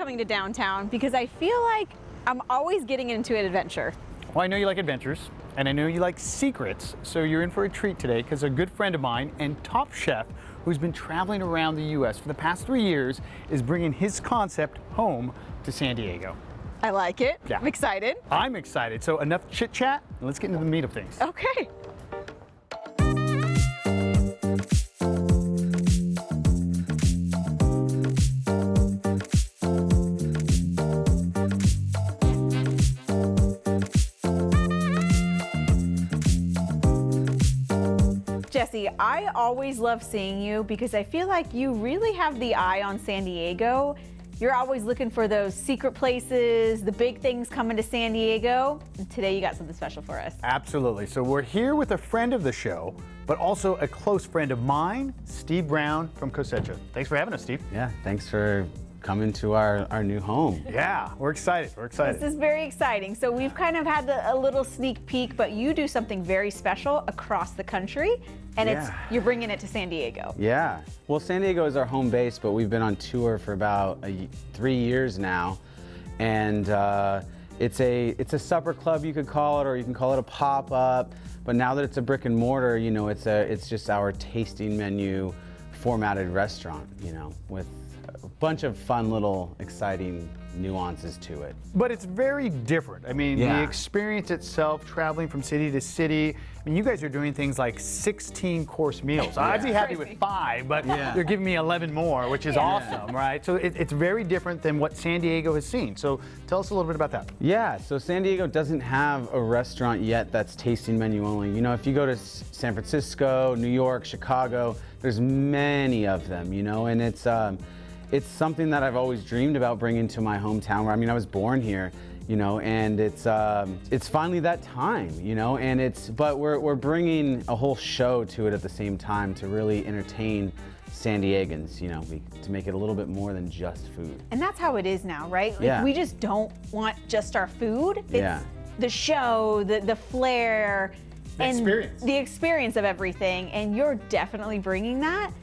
coming to downtown because I feel like I'm always getting into an adventure. Well, I know you like adventures, and I know you like secrets, so you're in for a treat today because a good friend of mine and top chef who's been traveling around the U.S. for the past 3 years is bringing his concept home to San Diego. I like it. Yeah. I'm excited. I'm excited. So enough chit chat, and let's get into the meat of things. Okay. Jesse, I always love seeing you because I feel like you really have the eye on San Diego. You're always looking for those secret places, the big things coming to San Diego. And today you got something special for us. Absolutely. So we're here with a friend of the show, but also a close friend of mine, Steve Brown from Cosecha. Thanks for having us, Steve. Yeah, thanks for coming to our new home. Yeah, we're excited. We're excited. This is very exciting. So we've kind of had a little sneak peek, but you do something very special across the country, and you're bringing it to San Diego. Yeah. Well, San Diego is our home base, but we've been on tour for about 3 years now, and it's a supper club, you could call it, or you can call it a pop-up. But now that it's a brick and mortar, you know, it's just our tasting menu formatted restaurant, you know, with a bunch of fun little exciting nuances to it. But it's very different. I mean, the experience itself, traveling from city to city. I mean, you guys are doing things like 16-course meals. I'd be happy with 5, but you're giving me 11 more, which is awesome, right? So it's very different than what San Diego has seen. So tell us a little bit about that. Yeah, so San Diego doesn't have a restaurant yet that's tasting menu only. You know, if you go to San Francisco, New York, Chicago, there's many of them, you know, and it's something that I've always dreamed about bringing to my hometown, where, I mean, I was born here, you know, and it's finally that time, you know, and but we're bringing a whole show to it at the same time to really entertain San Diegans, you know, to make it a little bit more than just food. And that's how it is now, right? Like, we just don't want just our food. It's the show, the flair, the experience of everything, and you're definitely bringing that.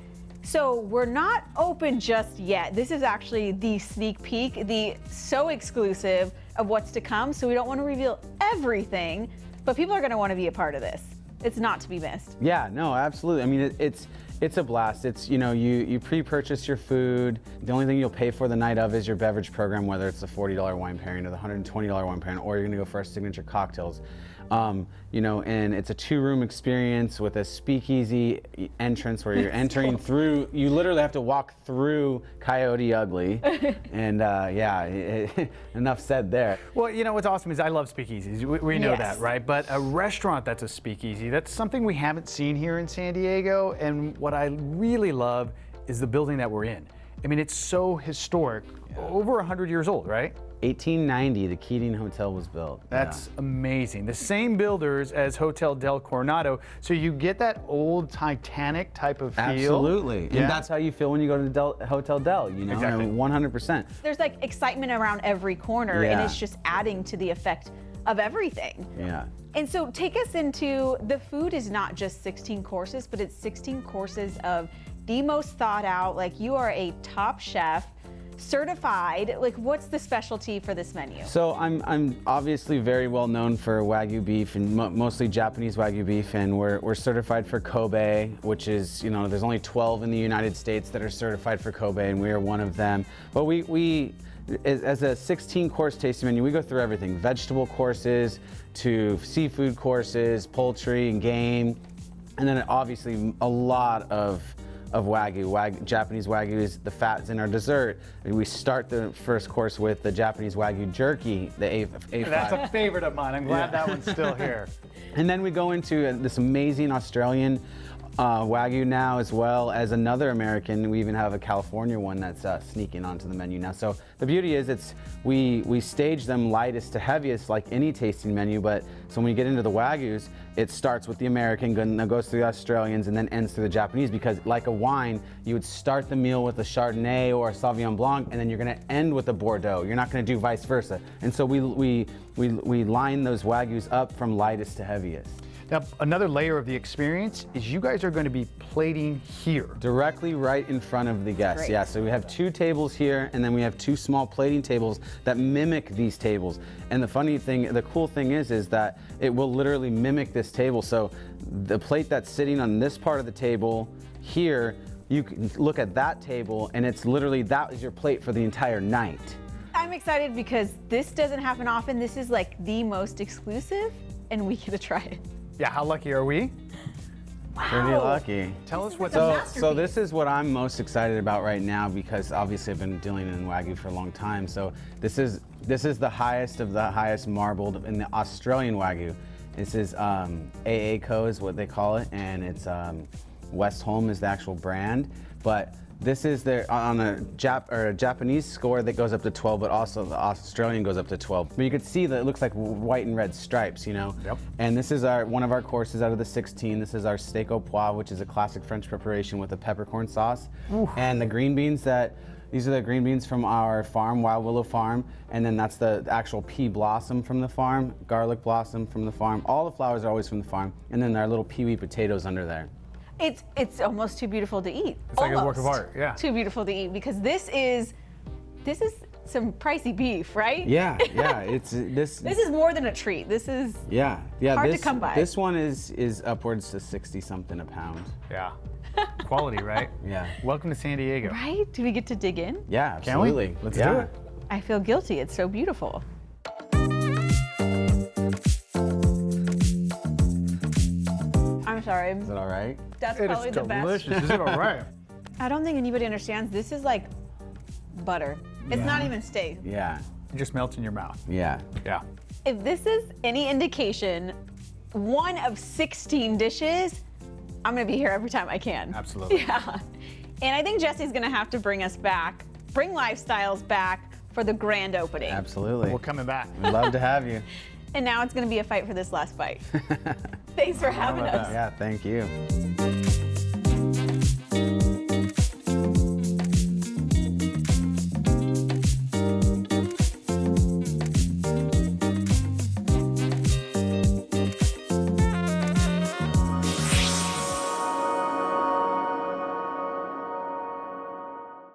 So we're not open just yet. This is actually the sneak peek, the so exclusive of what's to come. So we don't want to reveal everything, but people are going to want to be a part of this. It's not to be missed. Yeah, no, absolutely. I mean, it's a blast. It's, you know, you pre-purchase your food. The only thing you'll pay for the night of is your beverage program, whether it's the $40 wine pairing or the $120 wine pairing, or you're gonna go for our signature cocktails. You know, and it's a 2-room experience with a speakeasy entrance where you're entering through, you literally have to walk through Coyote Ugly. And enough said there. Well, you know, what's awesome is I love speakeasies. We know that, right? But a restaurant that's a speakeasy, that's something we haven't seen here in San Diego. And what I really love is the building that we're in. I mean, it's so historic, over 100 years old, right? 1890, the Keating Hotel was built. That's amazing. The same builders as Hotel Del Coronado, so you get that old Titanic type of feel. Absolutely, and that's how you feel when you go to Hotel Del, you know, exactly. 100%. There's like excitement around every corner, and it's just adding to the effect of everything. Yeah. And so take us into, the food is not just 16 courses, but it's 16 courses of the most thought out, like you are a top chef, certified. Like, what's the specialty for this menu? So I'm obviously very well known for Wagyu beef, and mostly Japanese Wagyu beef, and we're certified for Kobe, which is, you know, there's only 12 in the United States that are certified for Kobe, and we are one of them. But we as a 16-course tasting menu, we go through everything: vegetable courses to seafood courses, poultry and game, and then obviously a lot of Wagyu. Japanese Wagyu is the fats in our dessert. We start the first course with the Japanese Wagyu jerky, the A5. That's a favorite of mine. I'm glad that one's still here. And then we go into this amazing Australian Wagyu now, as well as another American. We even have a California one that's sneaking onto the menu now. So the beauty is we stage them lightest to heaviest like any tasting menu, but so when you get into the Wagyus, it starts with the American, then goes through the Australians, and then ends through the Japanese, because like a wine, you would start the meal with a Chardonnay or a Sauvignon Blanc, and then you're gonna end with a Bordeaux. You're not gonna do vice versa. And so we line those Wagyus up from lightest to heaviest. Now, another layer of the experience is you guys are going to be plating here. Directly right in front of the guests. Great. Yeah, so we have 2 tables here, and then we have 2 small plating tables that mimic these tables. And the cool thing is that it will literally mimic this table. So the plate that's sitting on this part of the table here, you can look at that table, and it's literally, that is your plate for the entire night. I'm excited because this doesn't happen often. This is like the most exclusive, and we get to try it. Yeah, how lucky are we? Wow. Pretty lucky. Tell us what's so this is what I'm most excited about right now, because obviously I've been dealing in Wagyu for a long time. So this is the highest of the highest marbled in the Australian Wagyu. This is AACO is what they call it, and it's Westholm is the actual brand. But this is on a Japanese score that goes up to 12, but also the Australian goes up to 12. But you can see that it looks like white and red stripes, you know? Yep. And this is one of our courses out of the 16. This is our steak au poivre, which is a classic French preparation with a peppercorn sauce. Ooh. And the green beans these are the green beans from our farm, Wild Willow Farm, and then that's the actual pea blossom from the farm, garlic blossom from the farm. All the flowers are always from the farm, and then there are little peewee potatoes under there. It's almost too beautiful to eat. It's like a work of art, yeah. Too beautiful to eat, because this is some pricey beef, right? Yeah, this is more than a treat. This is hard to come by. This one is upwards to 60 something a pound. Yeah. Quality, right? Yeah. Welcome to San Diego. Right? Do we get to dig in? Yeah, absolutely. Can we? Let's do it. I feel guilty. It's so beautiful. I'm sorry. Is it all right? That's probably the best. It is delicious. Is it all right? I don't think anybody understands. This is like butter. It's not even steak. Yeah. It just melts in your mouth. Yeah. Yeah. If this is any indication, one of 16 dishes, I'm gonna be here every time I can. Absolutely. Yeah. And I think Jesse's gonna have to bring Lifestyles back for the grand opening. Absolutely. We're coming back. We'd love to have you. And now it's gonna be a fight for this last bite. Thanks for having us. Yeah, thank you.